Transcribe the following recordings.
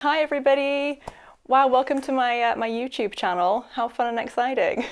Hi everybody! Wow, welcome to my YouTube channel. How fun and exciting.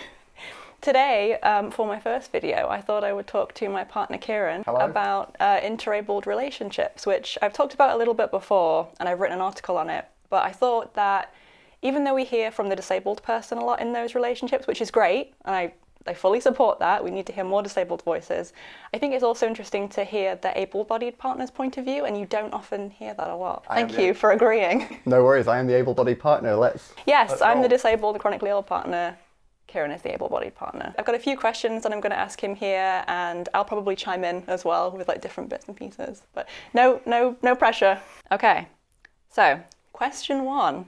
Today, for my first video, I thought I would talk to my partner Kieran about interabled relationships, which I've talked about a little bit before and I've written an article on it, but I thought that even though we hear from the disabled person a lot in those relationships, which is great, and I fully support that, we need to hear more disabled voices, I think it's also interesting to hear the able-bodied partner's point of view, and you don't often hear that a lot. Thank you for agreeing. No worries, I am the able-bodied partner. Let's I'm the disabled, chronically ill partner. Kieran is the able-bodied partner. I've got a few questions that I'm going to ask him here, and I'll probably chime in as well with like different bits and pieces, but no pressure. Okay, so question 1.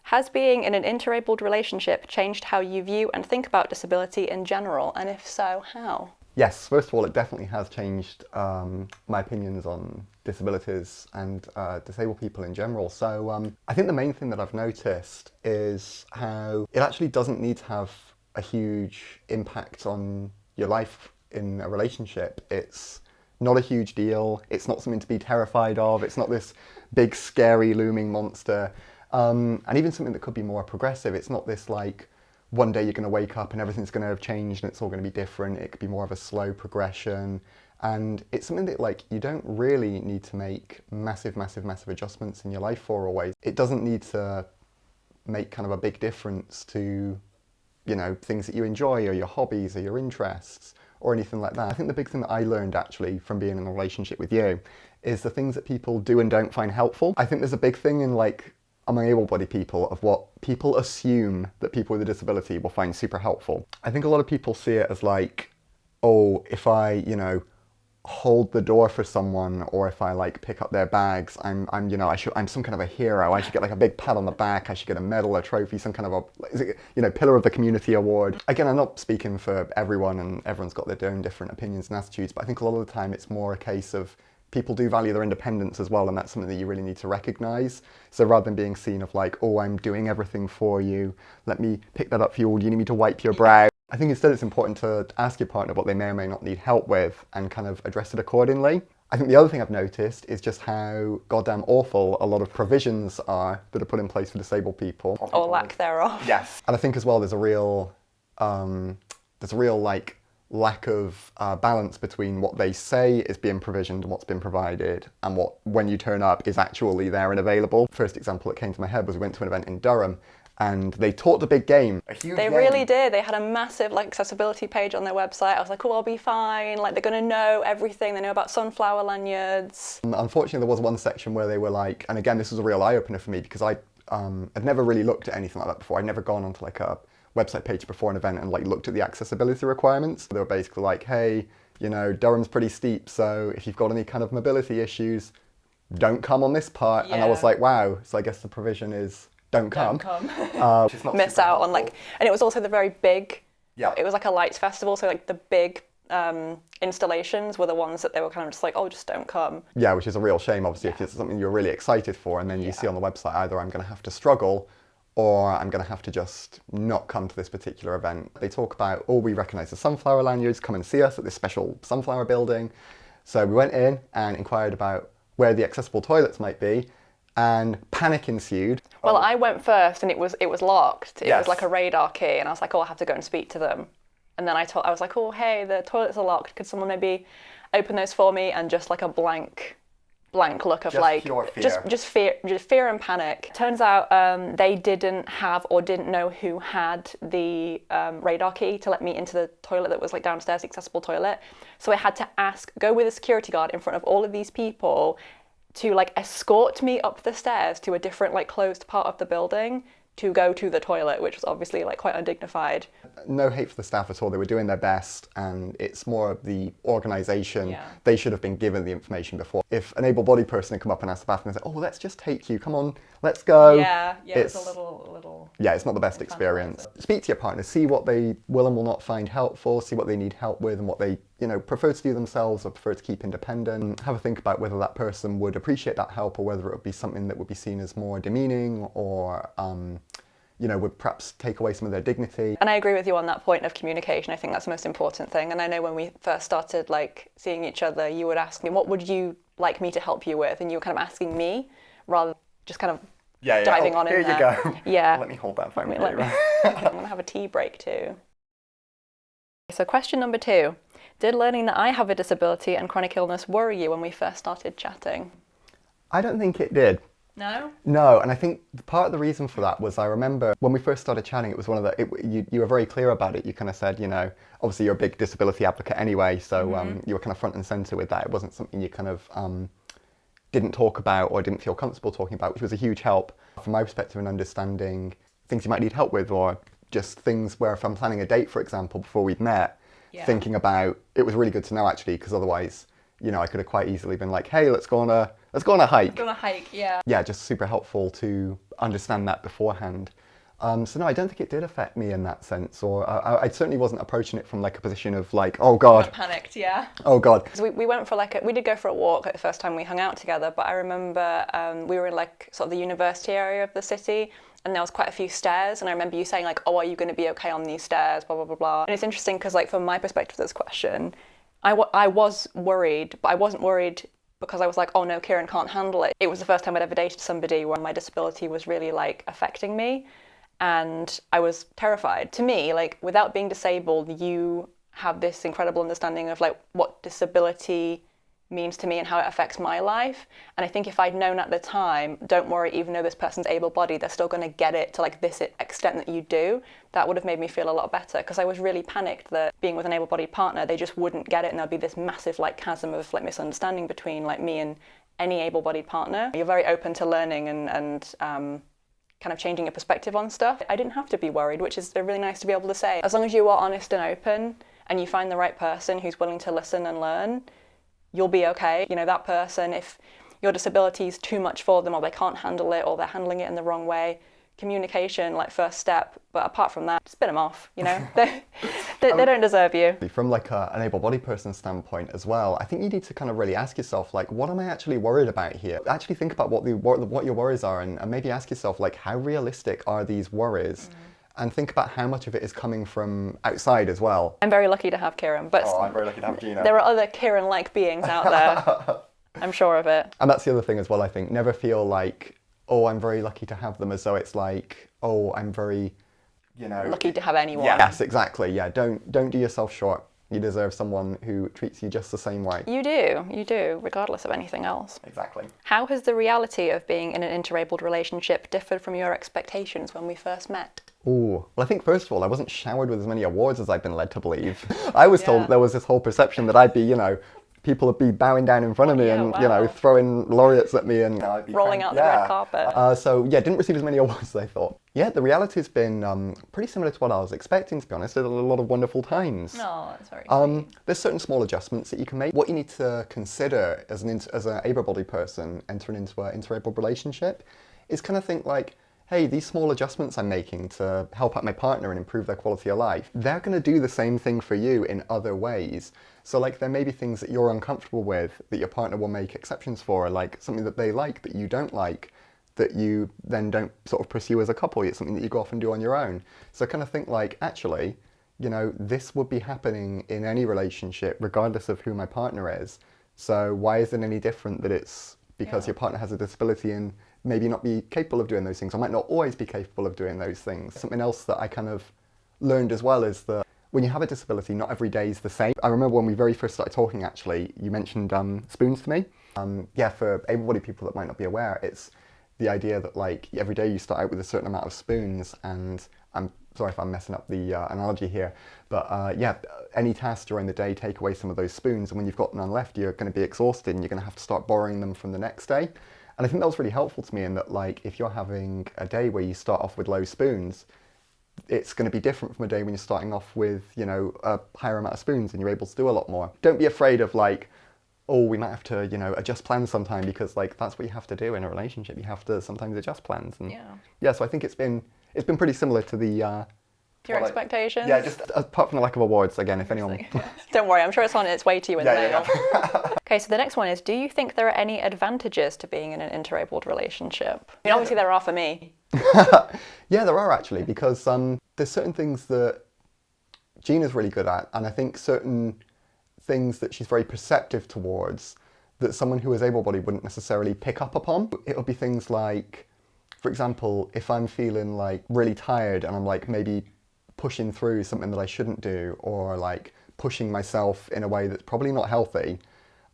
Has being in an interabled relationship changed how you view and think about disability in general? And if so, how? Yes, first of all, it definitely has changed my opinions on disabilities and disabled people in general. So I think the main thing that I've noticed is how it actually doesn't need to have a huge impact on your life in a relationship. It's not a huge deal. It's not something to be terrified of. It's not this big, scary, looming monster. And even something that could be more progressive. It's not this like, one day you're going to wake up and everything's going to have changed and it's all going to be different. It could be more of a slow progression. And it's something that like you don't really need to make massive adjustments in your life for always. It doesn't need to make kind of a big difference to, you know, things that you enjoy or your hobbies or your interests or anything like that. I think the big thing that I learned actually from being in a relationship with you is the things that people do and don't find helpful. I think there's a big thing in like among able-bodied people of what people assume that people with a disability will find super helpful. I think a lot of people see it as like, oh, if I, you know, hold the door for someone or if I like pick up their bags, I'm some kind of a hero. I should get like a big pat on the back. I should get a medal, a trophy, some kind of pillar of the community award. Again, I'm not speaking for everyone and everyone's got their own different opinions and attitudes, but I think a lot of the time it's more a case of people do value their independence as well, and that's something that you really need to recognise. So rather than being seen of like, oh, I'm doing everything for you, let me pick that up for you, or do you need me to wipe your brow? I think instead it's important to ask your partner what they may or may not need help with and kind of address it accordingly. I think the other thing I've noticed is just how goddamn awful a lot of provisions are that are put in place for disabled people. Or lack thereof. Yes. And I think as well there's a real like lack of balance between what they say is being provisioned and what's been provided and what, when you turn up, is actually there and available. First example that came to my head was we went to an event in Durham and they taught a big game. A huge game. Really did. They had a massive like accessibility page on their website. I was like, oh, I'll be fine. Like, they're going to know everything. They know about sunflower lanyards. Unfortunately, there was one section where they were like, and again, this was a real eye-opener for me because I'd never really looked at anything like that before. I'd never gone onto like a website page before an event and like looked at the accessibility requirements. They were basically like, hey, you know, Durham's pretty steep, so if you've got any kind of mobility issues, don't come on this part. Yeah. And I was like, wow, so I guess the provision is don't come. Miss out on like, and it was also the very big, it was like a lights festival, so like the big installations were the ones that they were kind of just like, oh, just don't come. Yeah, which is a real shame, obviously, if it's something you're really excited for and then you see on the website either I'm going to have to struggle or I'm going to have to just not come to this particular event. They talk about, oh, we recognise the sunflower lanyards, come and see us at this special sunflower building. So we went in and inquired about where the accessible toilets might be, and panic ensued. Well, I went first and it was locked. It was like a radar key, and I was like, oh, I'll have to go and speak to them. And then I was like, oh, hey, the toilets are locked. Could someone maybe open those for me? And just like a blank look of just like just fear and panic. Turns out they didn't have or didn't know who had the radar key to let me into the toilet that was like downstairs, the accessible toilet. So I had to go with a security guard in front of all of these people to like escort me up the stairs to a different like closed part of the building to go to the toilet, which was obviously like quite undignified. No hate for the staff at all, they were doing their best, and it's more of the organisation. Yeah. They should have been given the information before. If an able-bodied person had come up and asked the bathroom and said, oh, let's just take you, come on, let's go. Yeah, it's a little... Yeah, it's not the best experience. Speak to your partner, see what they will and will not find helpful, see what they need help with and what they, you know, prefer to do themselves or prefer to keep independent. Have a think about whether that person would appreciate that help or whether it would be something that would be seen as more demeaning or you know, would perhaps take away some of their dignity. And I agree with you on that point of communication. I think that's the most important thing. And I know when we first started like seeing each other, you would ask me, what would you like me to help you with? And you were kind of asking me rather than just kind of diving on in there. Here you go. Yeah. Let me hold that phone. I'm going to have a tea break too. So question number 2. Did learning that I have a disability and chronic illness worry you when we first started chatting? I don't think it did. No? No, and I think part of the reason for that was I remember when we first started chatting, it was one of the, you were very clear about it. You kind of said, you know, obviously you're a big disability advocate anyway, so you were kind of front and centre with that. It wasn't something you kind of didn't talk about or didn't feel comfortable talking about, which was a huge help from my perspective in understanding things you might need help with, or just things where if I'm planning a date, for example, before we'd met, thinking about, it was really good to know actually, because otherwise, you know, I could have quite easily been like, hey, let's go on a hike. Let's go on a hike, yeah. Yeah, just super helpful to understand that beforehand. So no, I don't think it did affect me in that sense, or I certainly wasn't approaching it from like a position of like, oh God. Panicked, yeah. Oh God. So we went for we did go for a walk the first time we hung out together, but I remember we were in like sort of the university area of the city, and there was quite a few stairs, and I remember you saying like, oh, are you going to be okay on these stairs, blah, blah, blah, blah. And it's interesting because like from my perspective of this question, I was worried, but I wasn't worried because I was like, oh no, Kieran can't handle it. It was the first time I'd ever dated somebody where my disability was really like affecting me, and I was terrified. To me, like without being disabled, you have this incredible understanding of like what disability means to me and how it affects my life. And I think if I'd known at the time, don't worry, even though this person's able-bodied, they're still going to get it to like this extent that you do, that would have made me feel a lot better, because I was really panicked that being with an able-bodied partner, they just wouldn't get it, and there'd be this massive like chasm of like misunderstanding between like me and any able-bodied partner. You're very open to learning and kind of changing your perspective on stuff. I didn't have to be worried, which is really nice to be able to say. As long as you are honest and open and you find the right person who's willing to listen and learn, you'll be okay. You know, that person, if your disability is too much for them, or they can't handle it, or they're handling it in the wrong way, communication, like first step. But apart from that, spin them off, you know? they don't deserve you. From like an able-bodied person's standpoint as well, I think you need to kind of really ask yourself, like, what am I actually worried about here? Actually think about what your worries are, and maybe ask yourself, like, how realistic are these worries? And think about how much of it is coming from outside as well. I'm very lucky to have Kieran, but I'm very lucky to have Gina. There are other Kieran-like beings out there. I'm sure of it. And that's the other thing as well, I think. Never feel like, oh, I'm very lucky to have them, as though it's like, oh, I'm very, you know... lucky to have anyone. Yes, exactly, yeah. Don't do yourself short. You deserve someone who treats you just the same way. You do, regardless of anything else. Exactly. How has the reality of being in an interabled relationship differed from your expectations when we first met? Ooh, well, I think first of all, I wasn't showered with as many awards as I've been led to believe. I was told there was this whole perception that I'd be, you know, people would be bowing down in front of me and, you know, throwing laureates at me and... I'd be rolling out the red carpet. So, yeah, didn't receive as many awards as I thought. Yeah, the reality's been pretty similar to what I was expecting, to be honest. There's a lot of wonderful times. Oh, that's very sweet. There's certain small adjustments that you can make. What you need to consider as an able-bodied person entering into an interabled relationship is kind of think like, hey, these small adjustments I'm making to help out my partner and improve their quality of life, they're going to do the same thing for you in other ways. So like there may be things that you're uncomfortable with that your partner will make exceptions for, like something that they like that you don't like, that you then don't sort of pursue as a couple. It's something that you go off and do on your own. So kind of think like, actually, you know, this would be happening in any relationship, regardless of who my partner is. So why is it any different that it's because your partner has a disability and maybe not be capable of doing those things, or might not always be capable of doing those things? Something else that I kind of learned as well is that when you have a disability, not every day is the same. I remember when we very first started talking, actually, you mentioned spoons to me. Yeah, for able-bodied people that might not be aware, it's the idea that like every day you start out with a certain amount of spoons, and I'm sorry if I'm messing up the analogy here, but yeah, any task during the day, take away some of those spoons, and when you've got none left, you're going to be exhausted and you're going to have to start borrowing them from the next day. And I think that was really helpful to me in that, like, if you're having a day where you start off with low spoons, it's going to be different from a day when you're starting off with, you know, a higher amount of spoons and you're able to do a lot more. Don't be afraid of like, oh, we might have to, you know, adjust plans sometime, because like that's what you have to do in a relationship. You have to sometimes adjust plans. And yeah, so I think it's been pretty similar to the your expectations? Yeah, just apart from the lack of awards, again, if anyone... Don't worry, I'm sure it's on its way to you in the mail. Okay, so the next one is, do you think there are any advantages to being in an interabled relationship? I mean, obviously there are for me. Yeah, there are actually, because there's certain things that Gina's really good at, and I think certain things that she's very perceptive towards that someone who is able-bodied wouldn't necessarily pick up upon. It'll be things like for example, if I'm feeling like really tired and I'm like maybe pushing through something that I shouldn't do, or like pushing myself in a way that's probably not healthy,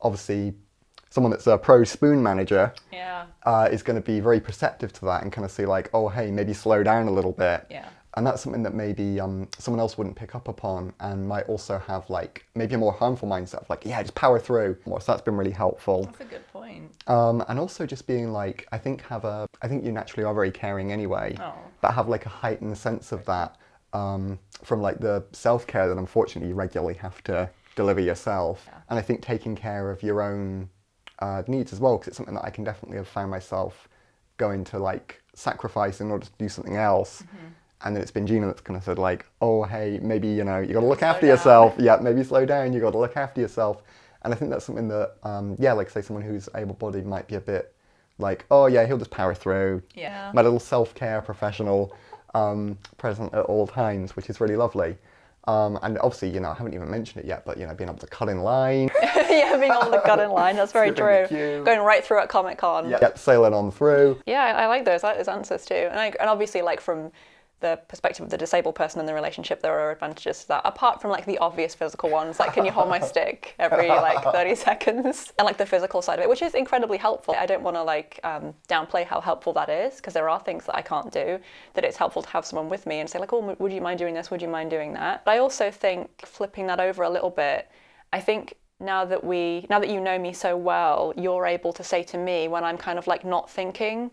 obviously someone that's a pro spoon manager is going to be very perceptive to that and kind of see like, oh, hey, maybe slow down a little bit. Yeah. And that's something that maybe someone else wouldn't pick up upon, and might also have like maybe a more harmful mindset of like, yeah, just power through. So that's been really helpful. That's a good point. And also just being like, I think you naturally are very caring anyway, but have like a heightened sense of that from like the self-care that unfortunately you regularly have to deliver yourself. Yeah. And I think taking care of your own needs as well, because it's something that I can definitely have found myself going to like sacrifice in order to do something else. Mm-hmm. And then it's been Gina that's kind of said like, oh, hey, maybe, you know, you got to look after yourself. Yeah, maybe slow down. You got to look after yourself. And I think that's something that, like say someone who's able-bodied might be a bit like, oh yeah, he'll just power through. Yeah. My little self-care professional present at all times, which is really lovely. And obviously, you know, I haven't even mentioned it yet, but, you know, being able to cut in line. Yeah, being able to cut in line, that's very true. Going right through at Comic-Con. Yep, sailing on through. Yeah, I like those answers too. And obviously, like, from the perspective of the disabled person in the relationship, there are advantages to that, apart from like the obvious physical ones, like can you hold my stick every like 30 seconds, and like the physical side of it, which is incredibly helpful. I don't want to like downplay how helpful that is, because there are things that I can't do, that it's helpful to have someone with me and say like, oh, would you mind doing this, would you mind doing that? But I also think, flipping that over a little bit, I think now that you know me so well, you're able to say to me when I'm kind of like not thinking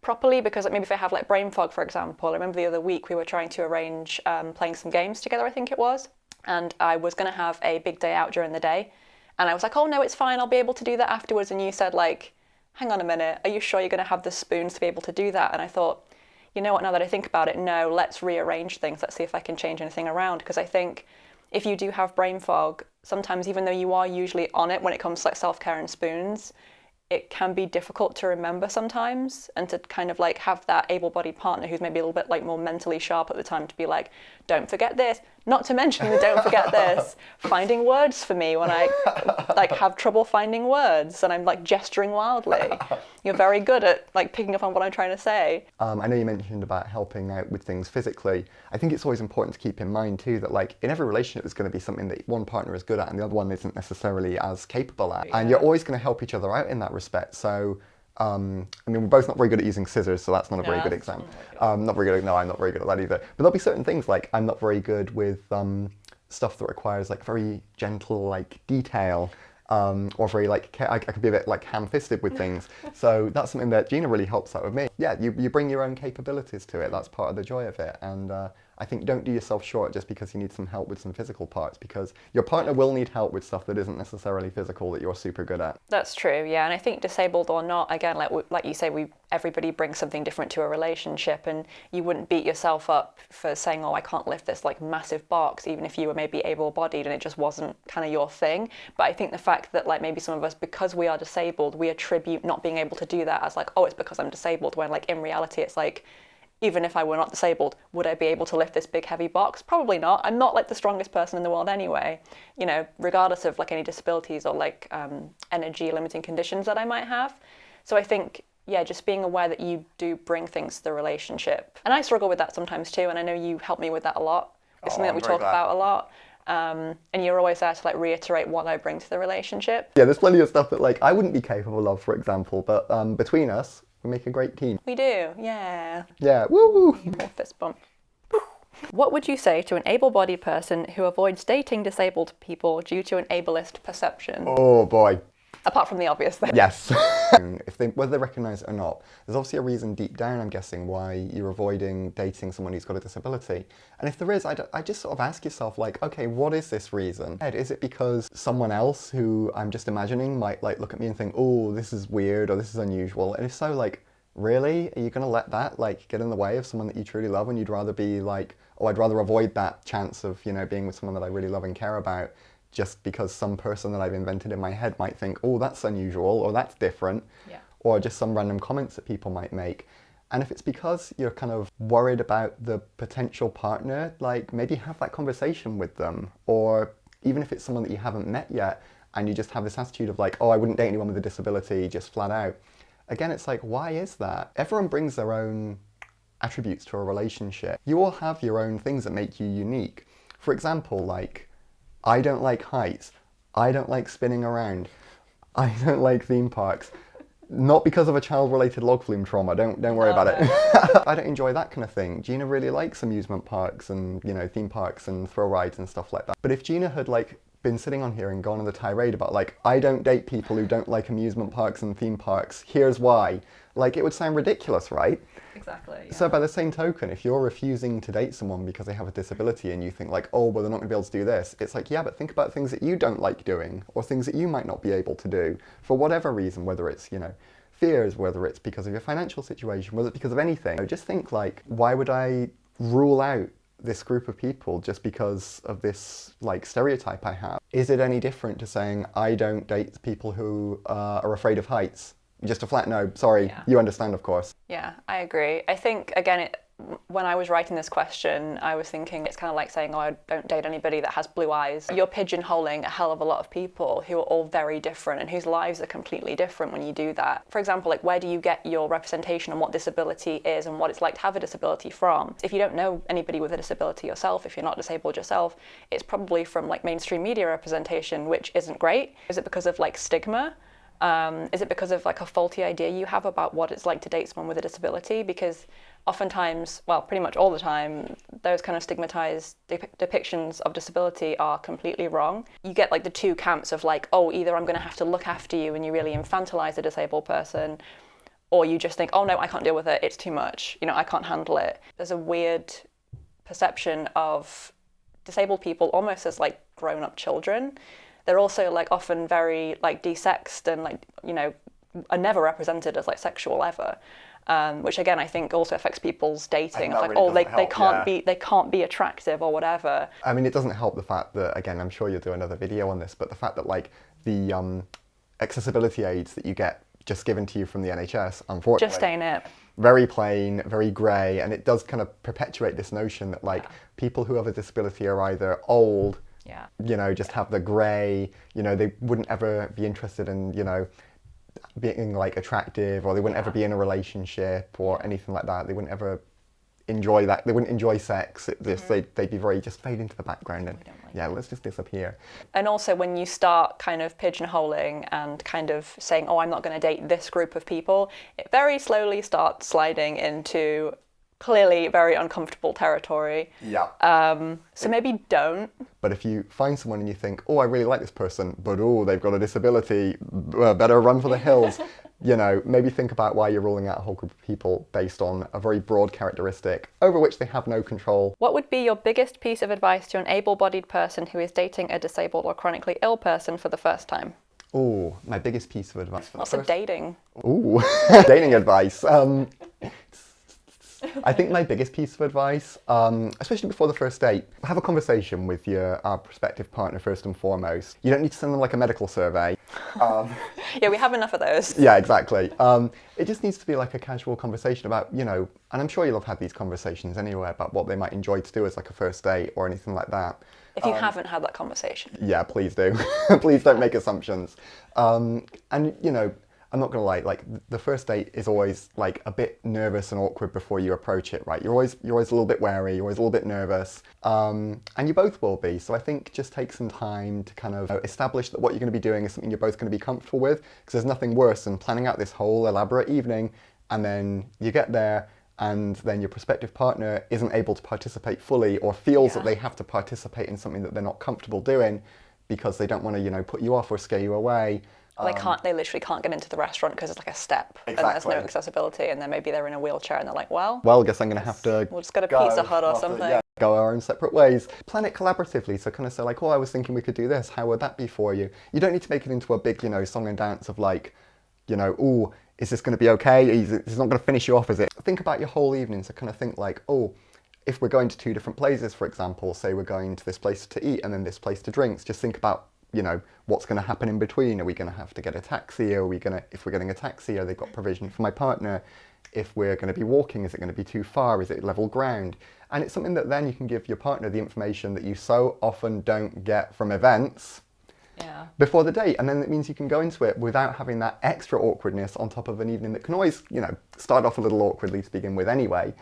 properly, because like maybe if I have like brain fog, for example. I remember the other week we were trying to arrange playing some games together, I think it was, and I was going to have a big day out during the day, and I was like, oh no, it's fine, I'll be able to do that afterwards. And you said like, hang on a minute, are you sure you're going to have the spoons to be able to do that? And I thought, you know what, now that I think about it, no, let's rearrange things, let's see if I can change anything around, because I think if you do have brain fog, sometimes even though you are usually on it when it comes to like self-care and spoons, it can be difficult to remember sometimes, and to kind of like have that able-bodied partner who's maybe a little bit like more mentally sharp at the time to be like, don't forget this, not to mention the don't forget this, finding words for me when I like have trouble finding words and I'm like gesturing wildly. You're very good at like picking up on what I'm trying to say. I know you mentioned about helping out with things physically. I think it's always important to keep in mind too that like in every relationship there's going to be something that one partner is good at and the other one isn't necessarily as capable at. Yeah. And you're always going to help each other out in that respect. So I mean, we're both not very good at using scissors, so that's not a very good example. Not very good. No, I'm not very good at that either. But there'll be certain things like I'm not very good with stuff that requires like very gentle like detail, or very like I could be a bit like ham-fisted with things. So that's something that Gina really helps out with me. Yeah, you bring your own capabilities to it. That's part of the joy of it. And I think don't do yourself short just because you need some help with some physical parts, because your partner will need help with stuff that isn't necessarily physical that you're super good at. That's true, yeah. And I think disabled or not, again, like you say, everybody brings something different to a relationship, and you wouldn't beat yourself up for saying, oh, I can't lift this like massive box, even if you were maybe able-bodied and it just wasn't kind of your thing. But I think the fact that like maybe some of us, because we are disabled, we attribute not being able to do that as like, oh, it's because I'm disabled, when like in reality it's like, even if I were not disabled, would I be able to lift this big heavy box? Probably not. I'm not like the strongest person in the world anyway, you know, regardless of like any disabilities or like energy limiting conditions that I might have. So I think, yeah, just being aware that you do bring things to the relationship. And I struggle with that sometimes too, and I know you help me with that a lot. It's something that we talk about a lot. And you're always there to like reiterate what I bring to the relationship. Yeah, there's plenty of stuff that like I wouldn't be capable of, for example, but between us, we make a great team. We do, yeah. Yeah, woo! More fist bump. What would you say to an able-bodied person who avoids dating disabled people due to an ableist perception? Oh boy. Apart from the obvious thing. Yes. Whether they recognise it or not, there's obviously a reason deep down, I'm guessing, why you're avoiding dating someone who's got a disability. And if there is, I just sort of ask yourself, like, okay, what is this reason? Is it because someone else who I'm just imagining might like look at me and think, oh, this is weird or this is unusual? And if so, like, really? Are you going to let that like get in the way of someone that you truly love, and you'd rather be like, oh, I'd rather avoid that chance of, you know, being with someone that I really love and care about, just because some person that I've invented in my head might think, oh, that's unusual, or that's different, yeah. Or just some random comments that people might make. And if it's because you're kind of worried about the potential partner, like maybe have that conversation with them. Or even if it's someone that you haven't met yet, and you just have this attitude of like, oh, I wouldn't date anyone with a disability, just flat out. Again, it's like, why is that? Everyone brings their own attributes to a relationship. You all have your own things that make you unique. For example, like, I don't like heights. I don't like spinning around. I don't like theme parks. Not because of a child-related log flume trauma, don't worry about it. I don't enjoy that kind of thing. Gina really likes amusement parks and, you know, theme parks and thrill rides and stuff like that. But if Gina had, like, been sitting on here and gone on the tirade about, like, I don't date people who don't like amusement parks and theme parks, here's why, like, it would sound ridiculous, right? Exactly. Yeah. So by the same token, if you're refusing to date someone because they have a disability and you think like, oh, well, they're not going to be able to do this, it's like, yeah, but think about things that you don't like doing or things that you might not be able to do for whatever reason, whether it's, you know, fears, whether it's because of your financial situation, whether it's because of anything. So just think like, why would I rule out this group of people just because of this like stereotype I have? Is it any different to saying I don't date people who are afraid of heights? Just a flat no, sorry, yeah. You understand, of course. Yeah, I agree. I think, again, when I was writing this question, I was thinking it's kind of like saying, oh, I don't date anybody that has blue eyes. You're pigeonholing a hell of a lot of people who are all very different and whose lives are completely different when you do that. For example, like, where do you get your representation on what disability is and what it's like to have a disability from? If you don't know anybody with a disability yourself, if you're not disabled yourself, it's probably from like mainstream media representation, which isn't great. Is it because of like stigma? Is it because of like a faulty idea you have about what it's like to date someone with a disability? Because oftentimes, well, pretty much all the time, those kind of stigmatized depictions of disability are completely wrong. You get like the two camps of like, oh, either I'm going to have to look after you and you really infantilize a disabled person, or you just think, oh no, I can't deal with it, it's too much, you know, I can't handle it. There's a weird perception of disabled people almost as like grown-up children. They're also like often very like desexed and like, you know, are never represented as like sexual ever, which again I think also affects people's dating. Like, really, oh, they can't be attractive or whatever. I mean, it doesn't help the fact that, again, I'm sure you'll do another video on this, but the fact that like the accessibility aids that you get just given to you from the NHS, unfortunately, just ain't it. Very plain, very grey, and it does kind of perpetuate this notion that like people who have a disability are either old. Yeah. You know, just have the grey, you know, they wouldn't ever be interested in, you know, being like attractive, or they wouldn't ever be in a relationship or anything like that. They wouldn't ever enjoy that. They wouldn't enjoy sex. They'd be very, just fade into the background and let's just disappear. And also when you start kind of pigeonholing and kind of saying, oh, I'm not going to date this group of people, it very slowly starts sliding into clearly very uncomfortable territory. Yeah. So maybe don't. But if you find someone and you think, oh, I really like this person, but oh, they've got a disability, better run for the hills, you know, maybe think about why you're ruling out a whole group of people based on a very broad characteristic over which they have no control. What would be your biggest piece of advice to an able-bodied person who is dating a disabled or chronically ill person for the first time? Oh, my biggest piece of advice for Lots of dating. Ooh, dating advice. I think my biggest piece of advice, especially before the first date, have a conversation with your prospective partner first and foremost. You don't need to send them like a medical survey. Yeah, we have enough of those. Yeah, exactly. It just needs to be like a casual conversation about, you know, and I'm sure you'll have had these conversations anyway about what they might enjoy to do as like a first date or anything like that. If you haven't had that conversation. Yeah, please do. Please don't make assumptions. And, you know, I'm not gonna lie, like the first date is always like a bit nervous and awkward before you approach it, right? You're always a little bit wary, you're always a little bit nervous, and you both will be. So I think just take some time to kind of establish that what you're gonna be doing is something you're both gonna be comfortable with, because there's nothing worse than planning out this whole elaborate evening and then you get there and then your prospective partner isn't able to participate fully or feels that they have to participate in something that they're not comfortable doing because they don't want to, you know, put you off or scare you away. They literally can't get into the restaurant because it's like a step and there's no accessibility, and then maybe they're in a wheelchair and they're like, well, I guess I'm going to have to we'll just go to Pizza Hut or something. Go our own separate ways. Plan it collaboratively, so kind of say like, oh, I was thinking we could do this, how would that be for you? You don't need to make it into a big, you know, song and dance of like, you know, oh, is this going to be okay? It's not going to finish you off, is it? Think about your whole evening, so kind of think like, oh, if we're going to two different places, for example, say we're going to this place to eat and then this place to drinks, just think about, you know, what's going to happen in between. Are we going to have to get a taxi? If we're getting a taxi, are they got provision for my partner? If we're going to be walking, is it going to be too far? Is it level ground? And it's something that then you can give your partner the information that you so often don't get from events. before the date. And then it means you can go into it without having that extra awkwardness on top of an evening that can always, start off a little awkwardly to begin with anyway.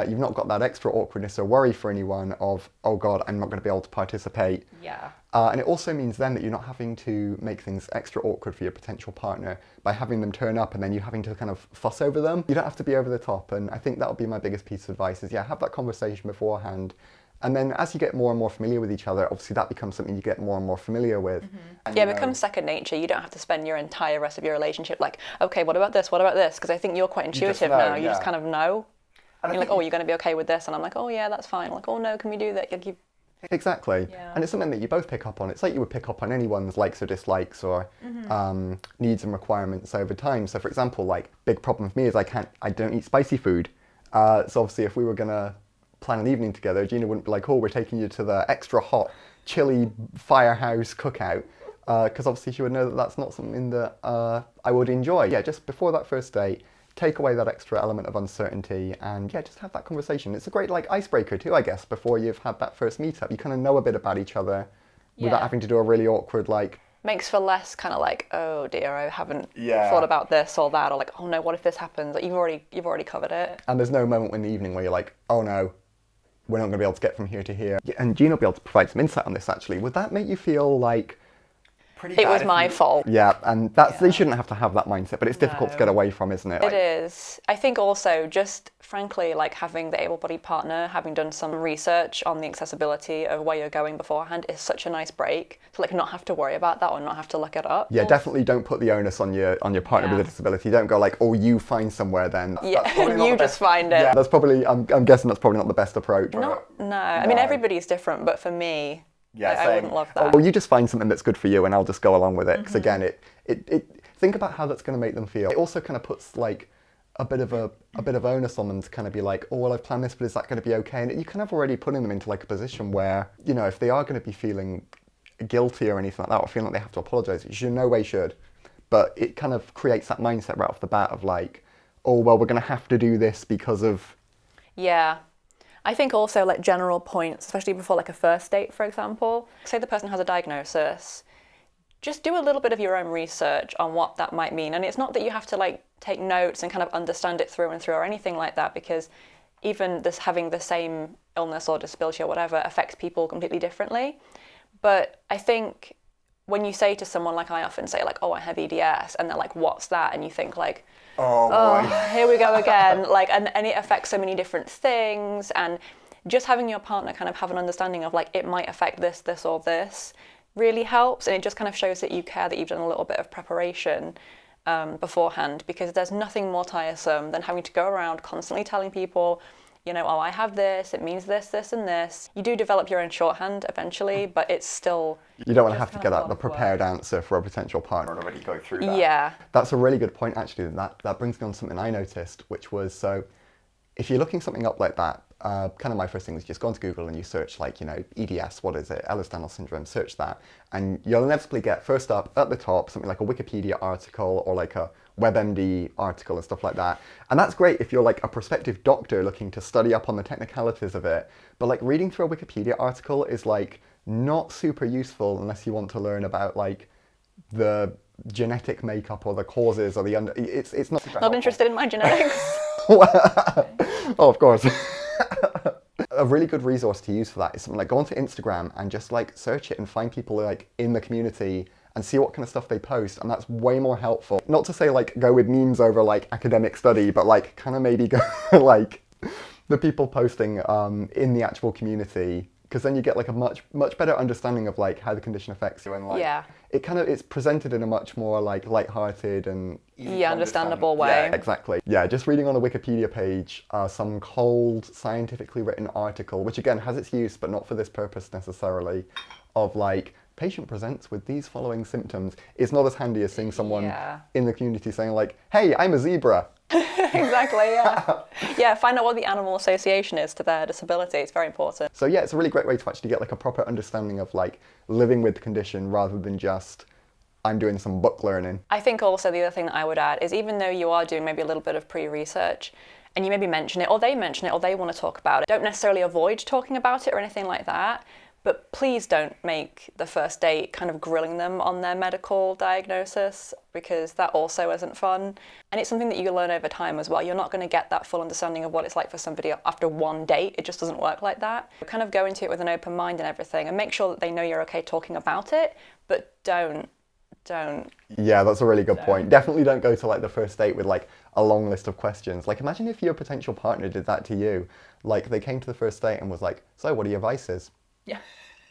You've not got that extra awkwardness or worry for anyone of, oh God, I'm not going to be able to participate. Yeah. And it also means then that you're not having to make things extra awkward for your potential partner by having them turn up and then you having to kind of fuss over them. You don't have to be over the top. And I think that would be my biggest piece of advice is, have that conversation beforehand. And then as you get more and more familiar with each other, obviously that becomes something you get more and more familiar with. And, it becomes second nature. You don't have to spend your entire rest of your relationship like, okay, what about this? What about this? Because I think you're quite intuitive now. You just kind of know. And you're like, oh, you're going to be okay with this? And I'm like, oh, yeah, that's fine. I'm like, oh, no, can we do that? Exactly. Yeah. And it's something that you both pick up on. It's like you would pick up on anyone's likes or dislikes or needs and requirements over time. So, for example, like, big problem for me is I don't eat spicy food. So obviously if we were going to plan an evening together, Gina wouldn't be like, oh, we're taking you to the extra hot, chilly firehouse cookout. Because obviously she would know that that's not something that I would enjoy. Yeah, just before that first date, take away that extra element of uncertainty and just have that conversation. It's a great icebreaker too, I guess, before you've had that first meetup. You kind of know a bit about each other without having to do a really awkward makes for less kind of like, oh dear, I haven't thought about this or that, or like, oh no, what if this happens? Like, you've already covered it. And there's no moment in the evening where you're like, oh no, we're not going to be able to get from here to here. And Gina will be able to provide some insight on this actually. Would that make you feel like it was my fault? Yeah, and they shouldn't have to have that mindset, but it's difficult to get away from, isn't it? It is. I think also just frankly, like having the able-bodied partner, having done some research on the accessibility of where you're going beforehand is such a nice break to like not have to worry about that or not have to look it up. Yeah, definitely don't put the onus on your partner with a disability. Don't go like, oh, you find somewhere then. You just find it. Yeah, that's probably, I'm guessing that's probably not the best approach. No. I mean, everybody's different, but for me, I wouldn't love that. Or you just find something that's good for you and I'll just go along with it. Because again, it think about how that's going to make them feel. It also kind of puts like a bit of onus on them to kind of be like, oh, well, I've planned this, but is that going to be okay? And you kind of already putting them into like a position where, if they are going to be feeling guilty or anything like that, or feeling like they have to apologize, which you in no way should. But it kind of creates that mindset right off the bat of like, oh, well, we're going to have to do this because of... Yeah. I think also like general points, especially before like a first date, for example, say the person has a diagnosis, just do a little bit of your own research on what that might mean. And it's not that you have to like take notes and kind of understand it through and through or anything like that, because even this having the same illness or disability or whatever affects people completely differently. But I think when you say to someone, like I often say like, oh, I have EDS, and they're like, what's that? And you think like, oh, here we go again. Like, and it affects so many different things. And just having your partner kind of have an understanding of like, it might affect this, this, or this really helps. And it just kind of shows that you care, that you've done a little bit of preparation beforehand, because there's nothing more tiresome than having to go around constantly telling people, oh, I have this, it means this, this, and this. You do develop your own shorthand eventually, but it's still... You don't want to have to get out the prepared answer for a potential partner and already go through that. Yeah. That's a really good point, actually. That brings me on to something I noticed, which was, so if you're looking something up like that, kind of my first thing is just go onto Google and you search like, EDS, what is it? Ehlers-Danlos syndrome, search that. And you'll inevitably get, first up, at the top, something like a Wikipedia article or like a WebMD article and stuff like that. And that's great if you're like a prospective doctor looking to study up on the technicalities of it. But like reading through a Wikipedia article is like not super useful unless you want to learn about like the genetic makeup or the causes or it's not super Not interested in my genetics. Oh, of course. A really good resource to use for that is something like go onto Instagram and just like search it and find people like in the community and see what kind of stuff they post, and that's way more helpful. Not to say like go with memes over like academic study, but like kind of maybe go like the people posting in the actual community, because then you get like a much better understanding of like how the condition affects you, and like it's presented in a much more like lighthearted and easy understandable way. Yeah, exactly. Yeah, just reading on a Wikipedia page some cold, scientifically written article, which again has its use, but not for this purpose necessarily, of like patient presents with these following symptoms, is not as handy as seeing someone in the community saying like, hey, I'm a zebra. Exactly, yeah. Yeah, find out what the animal association is to their disability. It's very important. So yeah, it's a really great way to actually get like a proper understanding of like living with the condition rather than just I'm doing some book learning. I think also the other thing that I would add is, even though you are doing maybe a little bit of pre-research and you maybe mention it or they mention it or they want to talk about it, don't necessarily avoid talking about it or anything like that, But please don't make the first date kind of grilling them on their medical diagnosis, because that also isn't fun. And it's something that you learn over time as well. You're not going to get that full understanding of what it's like for somebody after one date. It just doesn't work like that. Kind of go into it with an open mind and everything, and make sure that they know you're okay talking about it, but don't. Yeah, that's a really good point. Definitely don't go to like the first date with like a long list of questions. Like imagine if your potential partner did that to you. Like they came to the first date and was like, so what are your vices? Yeah.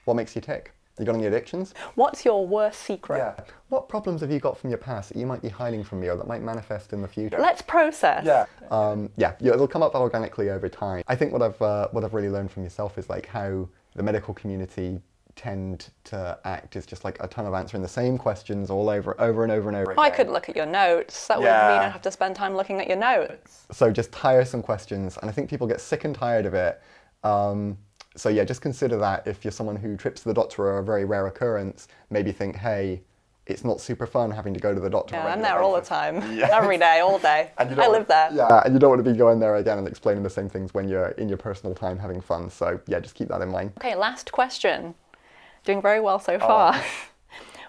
What makes you tick? You got any addictions? What's your worst secret? Yeah. What problems have you got from your past that you might be hiding from me or that might manifest in the future? Let's process. Yeah. Yeah, it'll come up organically over time. I think what I've really learned from yourself is like how the medical community tend to act is just like a ton of answering the same questions all over and over and over again. I could look at your notes. That would mean I'd have to spend time looking at your notes. So just tiresome questions, and I think people get sick and tired of it. So yeah, just consider that if you're someone who trips to the doctor are a very rare occurrence, maybe think, hey, it's not super fun having to go to the doctor. Yeah, I'm there all the time. Every day, all day. I live there. Yeah, and you don't want to be going there again and explaining the same things when you're in your personal time having fun. So yeah, just keep that in mind. Okay, last question. Doing very well so far.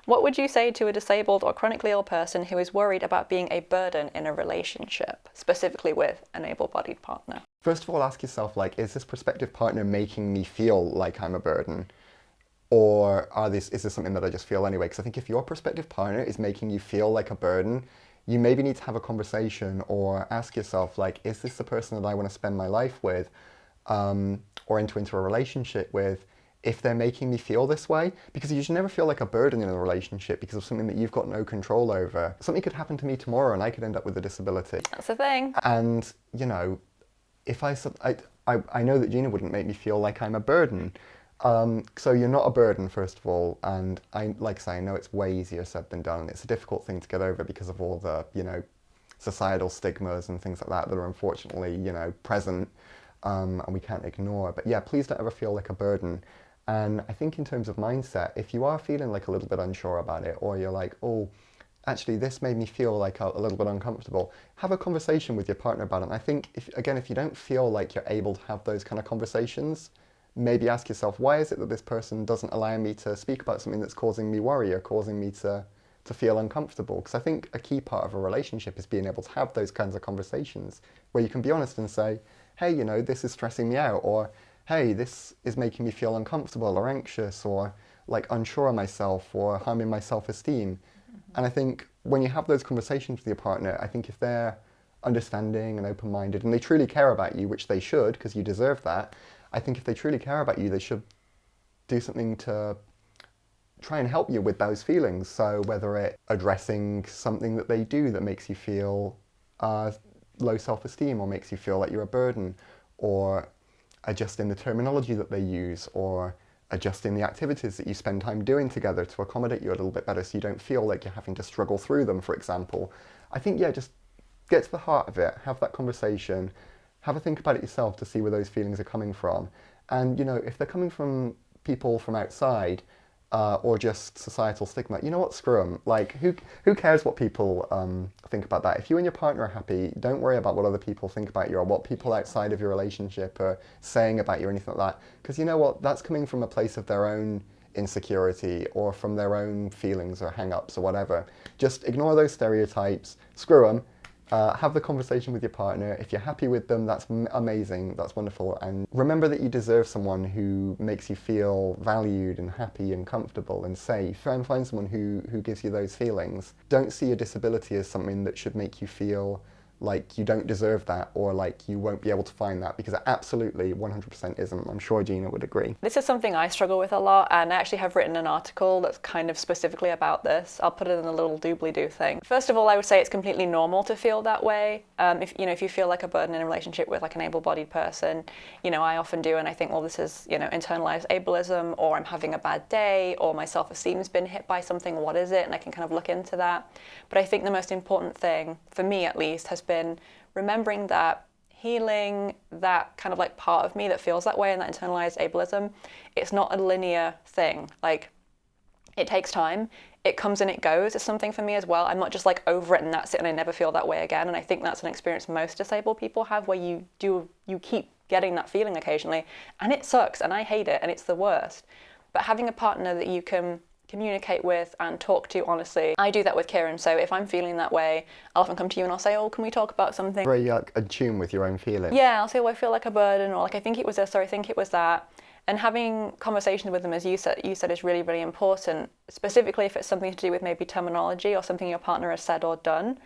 What would you say to a disabled or chronically ill person who is worried about being a burden in a relationship, specifically with an able-bodied partner? First of all, ask yourself, like, is this prospective partner making me feel like I'm a burden? Or is this something that I just feel anyway? Because I think if your prospective partner is making you feel like a burden, you maybe need to have a conversation or ask yourself, like, is this the person that I want to spend my life with or enter into a relationship with? If they're making me feel this way, because you should never feel like a burden in a relationship because of something that you've got no control over. Something could happen to me tomorrow and I could end up with a disability. That's the thing. And, you know, if I know that Gina wouldn't make me feel like I'm a burden. So you're not a burden, first of all. And like I say, I know it's way easier said than done. It's a difficult thing to get over because of all the, you know, societal stigmas and things like that are unfortunately, you know, present and we can't ignore. But yeah, please don't ever feel like a burden. And I think in terms of mindset, if you are feeling like a little bit unsure about it, or you're like, oh, actually this made me feel like a little bit uncomfortable, have a conversation with your partner about it. And I think, if you don't feel like you're able to have those kind of conversations, maybe ask yourself, why is it that this person doesn't allow me to speak about something that's causing me worry or causing me to feel uncomfortable? Because I think a key part of a relationship is being able to have those kinds of conversations where you can be honest and say, hey, you know, this is stressing me out, or hey, this is making me feel uncomfortable or anxious or like unsure of myself or harming my self-esteem. Mm-hmm. And I think when you have those conversations with your partner, I think if they're understanding and open-minded and they truly care about you, which they should because you deserve that, I think if they truly care about you, they should do something to try and help you with those feelings. So whether it's addressing something that they do that makes you feel low self-esteem or makes you feel like you're a burden, or adjusting the terminology that they use, or adjusting the activities that you spend time doing together to accommodate you a little bit better so you don't feel like you're having to struggle through them, for example. I think, yeah, just get to the heart of it, have that conversation, have a think about it yourself to see where those feelings are coming from. And, you know, if they're coming from people from outside or just societal stigma, you know what, screw them. Like, who cares what people think about that? If you and your partner are happy, don't worry about what other people think about you or what people outside of your relationship are saying about you or anything like that. Because you know what, that's coming from a place of their own insecurity or from their own feelings or hang-ups or whatever. Just ignore those stereotypes, screw them. Have the conversation with your partner. If you're happy with them, that's amazing, that's wonderful. And remember that you deserve someone who makes you feel valued and happy and comfortable and safe. Try and find someone who gives you those feelings. Don't see a disability as something that should make you feel like you don't deserve that or like you won't be able to find that, because it absolutely 100% isn't. I'm sure Gina would agree. This is something I struggle with a lot, and I actually have written an article that's kind of specifically about this. I'll put it in a little doobly-doo thing. First of all, I would say it's completely normal to feel that way. If you feel like a burden in a relationship with like an able-bodied person, you know, I often do, and I think, well, this is, you know, internalized ableism, or I'm having a bad day, or my self-esteem's been hit by something. What is it? And I can kind of look into that. But I think the most important thing, for me at least, has been remembering that healing that kind of like part of me that feels that way and that internalized ableism, it's not a linear thing. Like, it takes time. It comes and it goes. It's something for me as well. I'm not just like over it and that's it and I never feel that way again. And I think that's an experience most disabled people have, where you keep getting that feeling occasionally and it sucks and I hate it and it's the worst. But having a partner that you can communicate with and talk to honestly. I do that with Kieran, so if I'm feeling that way, I'll often come to you and I'll say, oh, can we talk about something? Very in tune with your own feelings. Yeah, I'll say, well, I feel like a burden, or like, I think it was this, or I think it was that. And having conversations with them, as you said, is really, really important, specifically if it's something to do with maybe terminology or something your partner has said or done.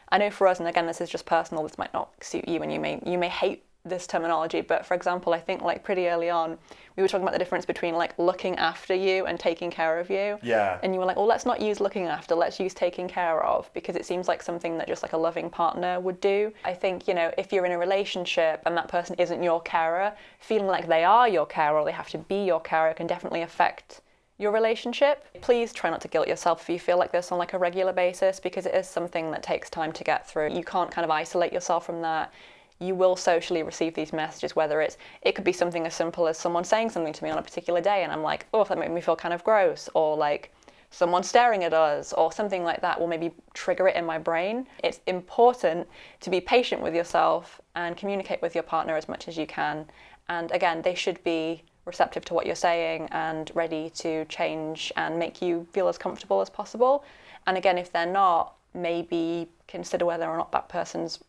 I know for us, and again, this is just personal, this might not suit you, and you may hate this terminology, but for example, I think like pretty early on, we were talking about the difference between like looking after you and taking care of you. Yeah. And you were like, well, let's not use looking after, let's use taking care of, because it seems like something that just like a loving partner would do. I think, you know, if you're in a relationship and that person isn't your carer, feeling like they are your carer or they have to be your carer can definitely affect your relationship. Please try not to guilt yourself if you feel like this on like a regular basis, because it is something that takes time to get through. You can't kind of isolate yourself from that. You will socially receive these messages, whether it could be something as simple as someone saying something to me on a particular day and I'm like, oh, that made me feel kind of gross, or like someone staring at us or something like that will maybe trigger it in my brain. It's important to be patient with yourself and communicate with your partner as much as you can. And again, they should be receptive to what you're saying and ready to change and make you feel as comfortable as possible. And again, if they're not, maybe consider whether or not that person's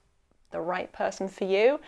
the right person for you.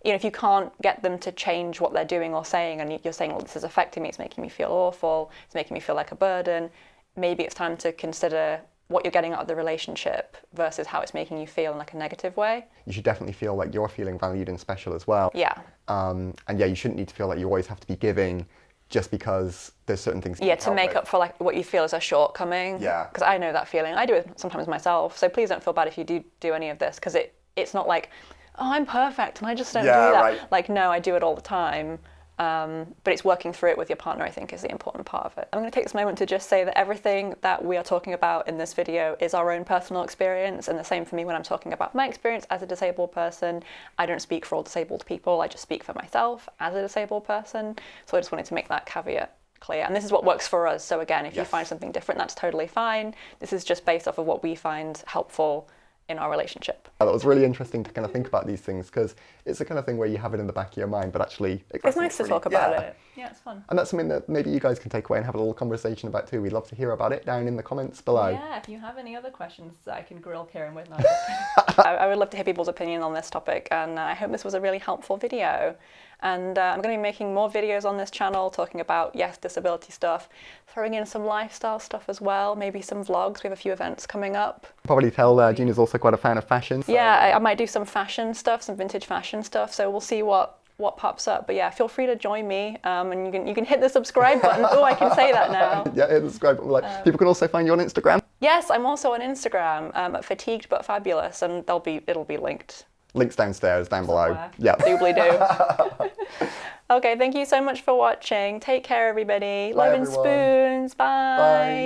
You know, if you can't get them to change what they're doing or saying, and you're saying, well, this is affecting me, it's making me feel awful, it's making me feel like a burden, maybe it's time to consider what you're getting out of the relationship versus how it's making you feel in like a negative way. You should definitely feel like you're feeling valued and special as well. Yeah. And yeah, you shouldn't need to feel like you always have to be giving just because there's certain things. Yeah, to make up for like what you feel is a shortcoming. Yeah. Because I know that feeling. I do it sometimes myself. So please don't feel bad if you do any of this, because it's not like, oh, I'm perfect and I just don't do that. Right. Like, no, I do it all the time. But it's working through it with your partner, I think, is the important part of it. I'm going to take this moment to just say that everything that we are talking about in this video is our own personal experience, and the same for me when I'm talking about my experience as a disabled person. I don't speak for all disabled people, I just speak for myself as a disabled person. So I just wanted to make that caveat clear. And this is what works for us. So again, if you find something different, that's totally fine. This is just based off of what we find helpful in our relationship. That was really interesting to kind of think about these things, because it's the kind of thing where you have it in the back of your mind, but actually it's nice to talk about it. Yeah, it's fun. And that's something that maybe you guys can take away and have a little conversation about too. We'd love to hear about it down in the comments below. Yeah, if you have any other questions that I can grill Kieran with. I would love to hear people's opinion on this topic, and I hope this was a really helpful video. And I'm going to be making more videos on this channel talking about, yes, disability stuff, throwing in some lifestyle stuff as well, maybe some vlogs. We have a few events coming up. Probably tell Gina's also quite a fan of fashion. So. Yeah, I might do some fashion stuff, some vintage fashion stuff, so we'll see what pops up. But yeah, feel free to join me, and you can hit the subscribe button. Oh, I can say that now. Yeah, hit the subscribe button. Like, people can also find you on Instagram. Yes, I'm also on Instagram at Fatigued But Fabulous, and it'll be linked. Links downstairs, down below. Yeah. Doobly do. Okay, thank you so much for watching. Take care, everybody. Love and spoons. Bye. Bye.